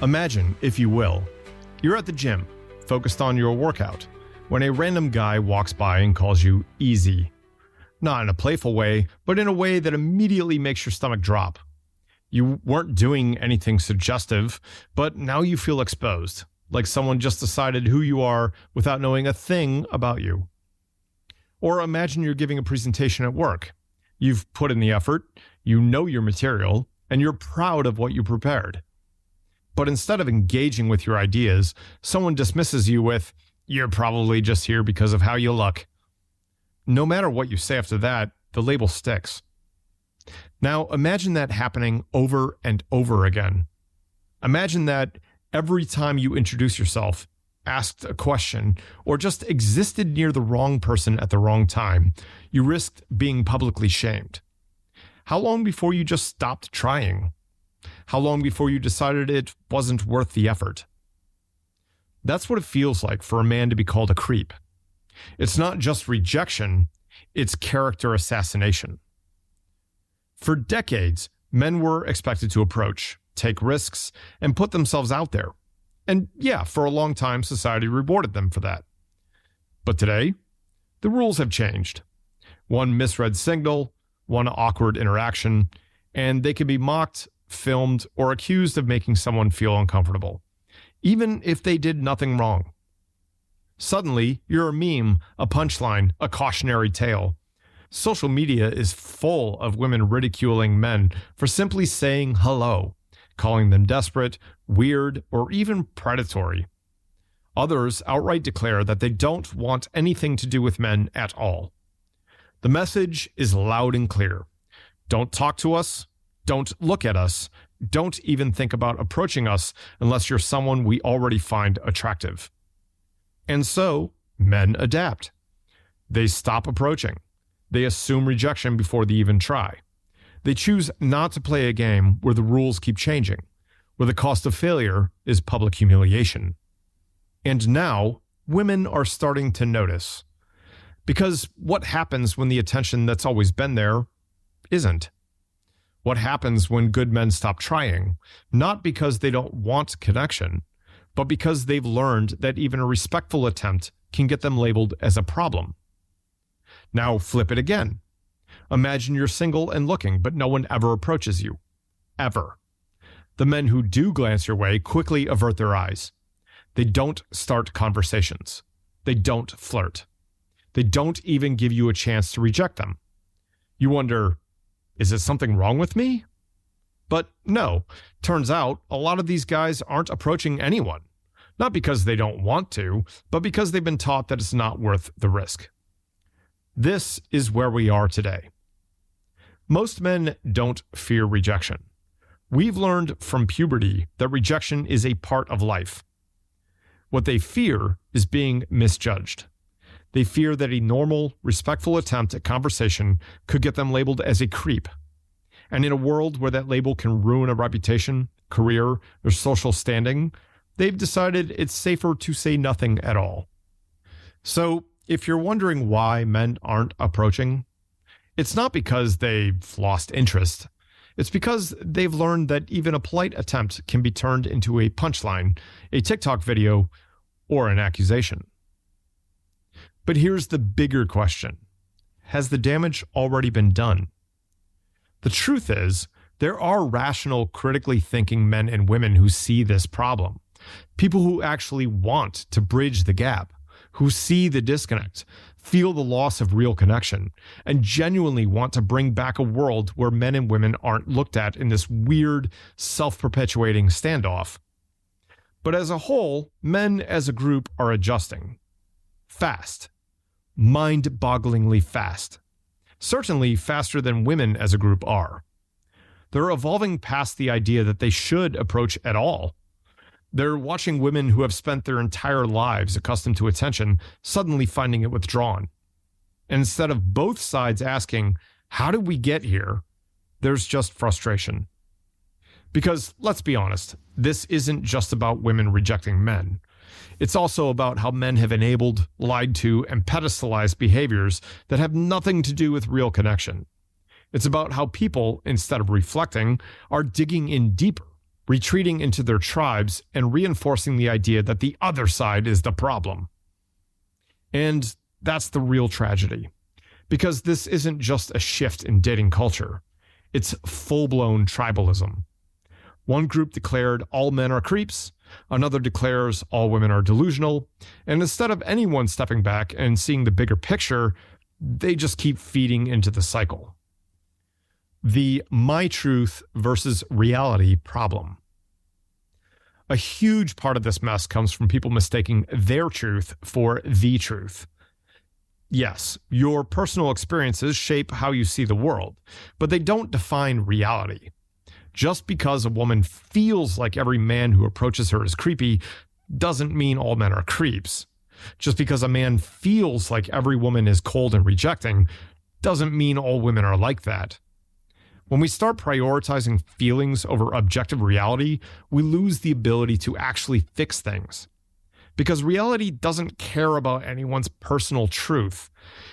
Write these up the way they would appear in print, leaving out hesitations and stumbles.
Imagine, if you will, you're at the gym, focused on your workout, when a random guy walks by and calls you easy. Not in a playful way, but in a way that immediately makes your stomach drop. You weren't doing anything suggestive, but now you feel exposed, like someone just decided who you are without knowing a thing about you. Or imagine you're giving a presentation at work. You've put in the effort, you know your material, and you're proud of what you prepared. But instead of engaging with your ideas, someone dismisses you with, "You're probably just here because of how you look." No matter what you say after that, the label sticks. Now imagine that happening over and over again. Imagine that every time you introduce yourself, asked a question, or just existed near the wrong person at the wrong time, you risked being publicly shamed. How long before you just stopped trying? How long before you decided it wasn't worth the effort? That's what it feels like for a man to be called a creep. It's not just rejection, it's character assassination. For decades, men were expected to approach, take risks, and put themselves out there. And yeah, for a long time, society rewarded them for that. But today, the rules have changed. One misread signal, one awkward interaction, and they can be mocked, filmed, or accused of making someone feel uncomfortable, even if they did nothing wrong. Suddenly, you're a meme, a punchline, a cautionary tale. Social media is full of women ridiculing men for simply saying hello, calling them desperate, weird, or even predatory. Others outright declare that they don't want anything to do with men at all. The message is loud and clear. Don't talk to us. Don't look at us. Don't even think about approaching us unless you're someone we already find attractive. And so, men adapt. They stop approaching. They assume rejection before they even try. They choose not to play a game where the rules keep changing, where the cost of failure is public humiliation. And now, women are starting to notice. Because what happens when the attention that's always been there isn't? What happens when good men stop trying, not because they don't want connection, but because they've learned that even a respectful attempt can get them labeled as a problem? Now flip it again. Imagine you're single and looking, but no one ever approaches you. Ever. The men who do glance your way quickly avert their eyes. They don't start conversations. They don't flirt. They don't even give you a chance to reject them. You wonder, is it something wrong with me? But no, turns out a lot of these guys aren't approaching anyone. Not because they don't want to, but because they've been taught that it's not worth the risk. This is where we are today. Most men don't fear rejection. We've learned from puberty that rejection is a part of life. What they fear is being misjudged. They fear that a normal, respectful attempt at conversation could get them labeled as a creep. And in a world where that label can ruin a reputation, career, or social standing, they've decided it's safer to say nothing at all. So, if you're wondering why men aren't approaching, it's not because they've lost interest. It's because they've learned that even a polite attempt can be turned into a punchline, a TikTok video, or an accusation. But here's the bigger question. Has the damage already been done? The truth is, there are rational, critically thinking men and women who see this problem. People who actually want to bridge the gap, who see the disconnect, feel the loss of real connection, and genuinely want to bring back a world where men and women aren't looked at in this weird, self-perpetuating standoff. But as a whole, men as a group are adjusting. Fast. Mind-bogglingly fast. Certainly faster than women as a group are. They're evolving past the idea that they should approach at all. They're watching women who have spent their entire lives accustomed to attention suddenly finding it withdrawn. And instead of both sides asking, how did we get here? There's just frustration. Because, let's be honest, this isn't just about women rejecting men. It's also about how men have enabled, lied to, and pedestalized behaviors that have nothing to do with real connection. It's about how people, instead of reflecting, are digging in deeper, retreating into their tribes and reinforcing the idea that the other side is the problem. And that's the real tragedy, because this isn't just a shift in dating culture. It's full-blown tribalism. One group declared all men are creeps, another declares all women are delusional, and instead of anyone stepping back and seeing the bigger picture, they just keep feeding into the cycle. The my truth versus reality problem. A huge part of this mess comes from people mistaking their truth for the truth. Yes, your personal experiences shape how you see the world, but they don't define reality. Just because a woman feels like every man who approaches her is creepy doesn't mean all men are creeps. Just because a man feels like every woman is cold and rejecting doesn't mean all women are like that. When we start prioritizing feelings over objective reality, we lose the ability to actually fix things. Because reality doesn't care about anyone's personal truth.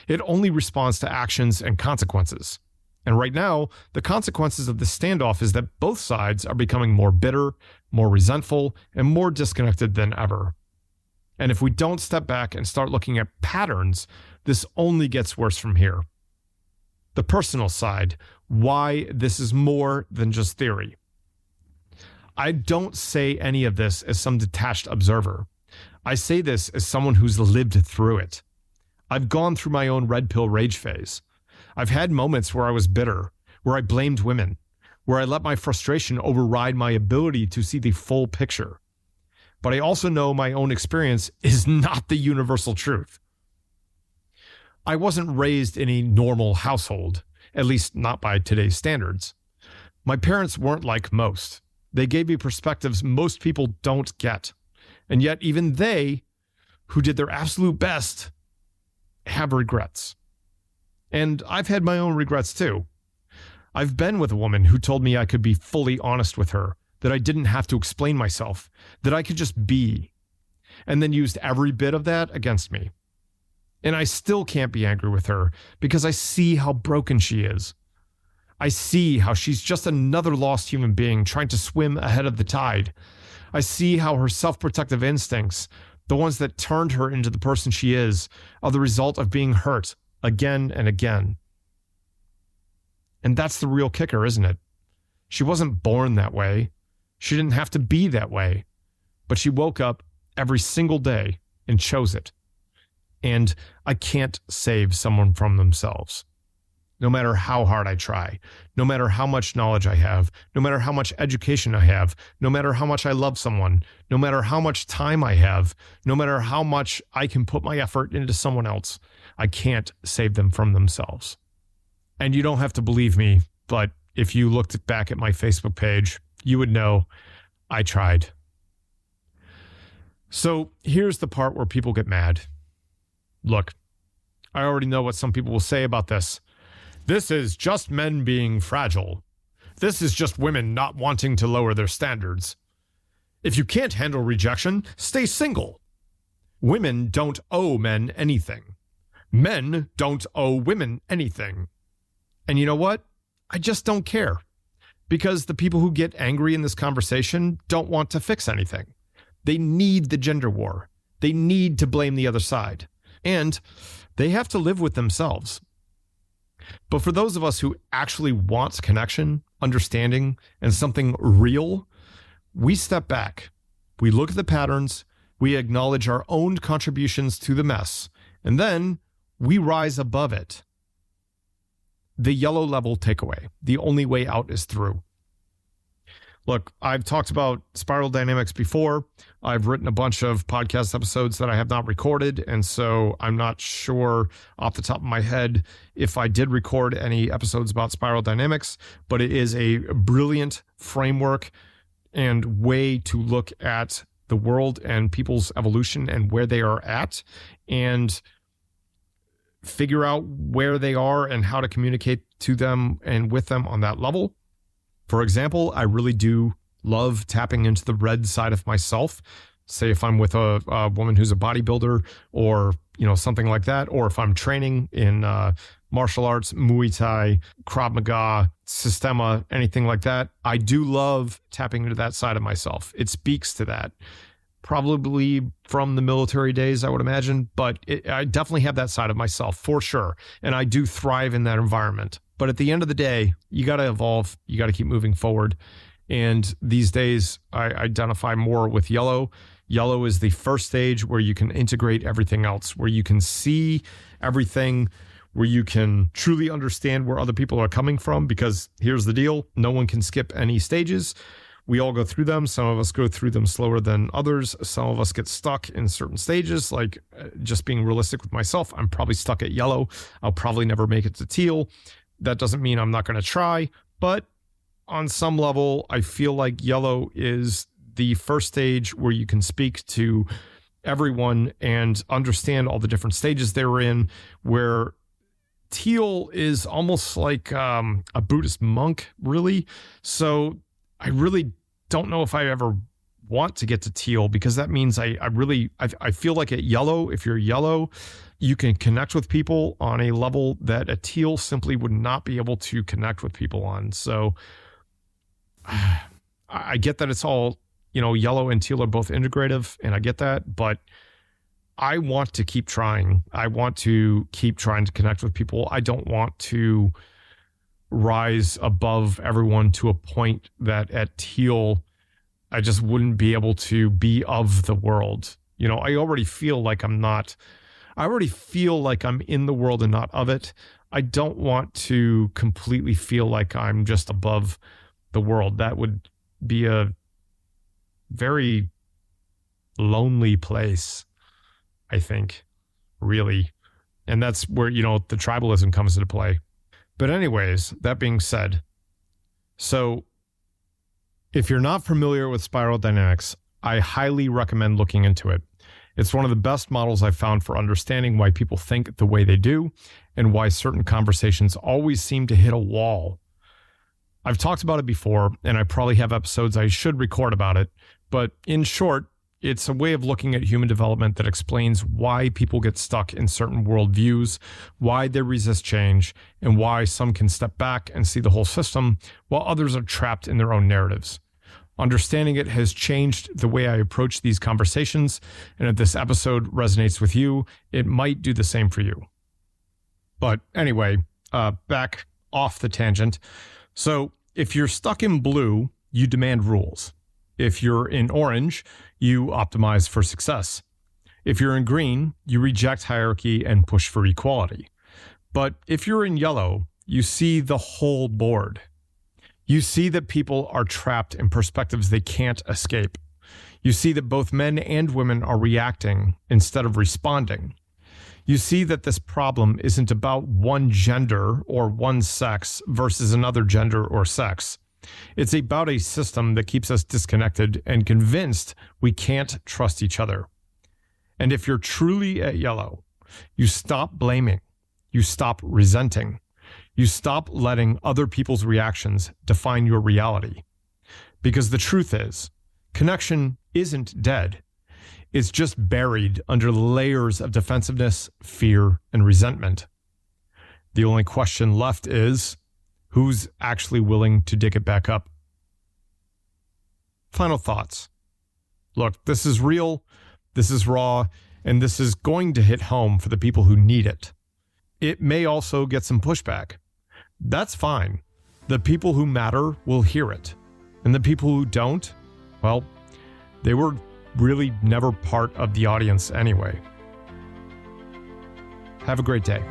It only responds to actions and consequences. And right now, the consequences of this standoff is that both sides are becoming more bitter, more resentful, and more disconnected than ever. And if we don't step back and start looking at patterns, this only gets worse from here. The personal side, why this is more than just theory. I don't say any of this as some detached observer. I say this as someone who's lived through it. I've gone through my own red pill rage phase. I've had moments where I was bitter, where I blamed women, where I let my frustration override my ability to see the full picture. But I also know my own experience is not the universal truth. I wasn't raised in a normal household, at least not by today's standards. My parents weren't like most. They gave me perspectives most people don't get. And yet even they, who did their absolute best, have regrets. And I've had my own regrets too. I've been with a woman who told me I could be fully honest with her, that I didn't have to explain myself, that I could just be, and then used every bit of that against me. And I still can't be angry with her because I see how broken she is. I see how she's just another lost human being trying to swim ahead of the tide. I see how her self-protective instincts, the ones that turned her into the person she is, are the result of being hurt again and again. And that's the real kicker, isn't it? She wasn't born that way. She didn't have to be that way. But she woke up every single day and chose it. And I can't save someone from themselves. No matter how hard I try, no matter how much knowledge I have, no matter how much education I have, no matter how much I love someone, no matter how much time I have, no matter how much I can put my effort into someone else, I can't save them from themselves. And you don't have to believe me, but if you looked back at my Facebook page, you would know I tried. So here's the part where people get mad. Look, I already know what some people will say about this. This is just men being fragile. This is just women not wanting to lower their standards. If you can't handle rejection, stay single. Women don't owe men anything. Men don't owe women anything. And you know what? I just don't care. Because the people who get angry in this conversation don't want to fix anything. They need the gender war. They need to blame the other side. And they have to live with themselves. But for those of us who actually want connection, understanding, and something real, we step back. We look at the patterns, we acknowledge our own contributions to the mess, and then we rise above it. The yellow level takeaway. The only way out is through. Look, I've talked about spiral dynamics before. I've written a bunch of podcast episodes that I have not recorded, and so I'm not sure off the top of my head if I did record any episodes about spiral dynamics, but it is a brilliant framework and way to look at the world and people's evolution and where they are at, and figure out where they are and how to communicate to them and with them on that level. For example, I really do love tapping into the red side of myself. Say if I'm with a woman who's a bodybuilder or, something like that, or if I'm training in martial arts, Muay Thai, Krav Maga, Sistema, anything like that. I do love tapping into that side of myself. It speaks to that. Probably from the military days, I would imagine, but I definitely have that side of myself for sure. And I do thrive in that environment. But at the end of the day, you got to evolve. You got to keep moving forward. And these days, I identify more with yellow. Yellow is the first stage where you can integrate everything else, where you can see everything, where you can truly understand where other people are coming from. Because here's the deal, no one can skip any stages. We all go through them. Some of us go through them slower than others. Some of us get stuck in certain stages. Like just being realistic with myself, I'm probably stuck at yellow. I'll probably never make it to teal. That doesn't mean I'm not going to try, but on some level, I feel like yellow is the first stage where you can speak to everyone and understand all the different stages they're in, where teal is almost like a Buddhist monk, really. So I really don't know if I ever want to get to teal, because that means I feel like at yellow, if you're yellow, you can connect with people on a level that a teal simply would not be able to connect with people on. So I get that it's all, yellow and teal are both integrative, and I get that, but I want to keep trying. I want to keep trying to connect with people. I don't want to rise above everyone to a point that at teal, I just wouldn't be able to be of the world. I already feel like I'm not. I already feel like I'm in the world and not of it. I don't want to completely feel like I'm just above the world. That would be a very lonely place, I think, really. And that's where, the tribalism comes into play. But anyways, that being said, so if you're not familiar with spiral dynamics, I highly recommend looking into it. It's one of the best models I've found for understanding why people think the way they do and why certain conversations always seem to hit a wall. I've talked about it before, and I probably have episodes I should record about it, but in short, it's a way of looking at human development that explains why people get stuck in certain worldviews, why they resist change, and why some can step back and see the whole system while others are trapped in their own narratives. Understanding it has changed the way I approach these conversations, and if this episode resonates with you, it might do the same for you. But anyway, back off the tangent. So if you're stuck in blue, you demand rules. If you're in orange, you optimize for success. If you're in green, you reject hierarchy and push for equality. But if you're in yellow, you see the whole board. You see that people are trapped in perspectives they can't escape. You see that both men and women are reacting instead of responding. You see that this problem isn't about one gender or one sex versus another gender or sex. It's about a system that keeps us disconnected and convinced we can't trust each other. And if you're truly at yellow, you stop blaming, you stop resenting, you stop letting other people's reactions define your reality. Because the truth is, connection isn't dead. It's just buried under layers of defensiveness, fear, and resentment. The only question left is, who's actually willing to dig it back up? Final thoughts. Look, this is real, this is raw, and this is going to hit home for the people who need it. It may also get some pushback. That's fine. The people who matter will hear it. And the people who don't, well, they were really never part of the audience anyway. Have a great day.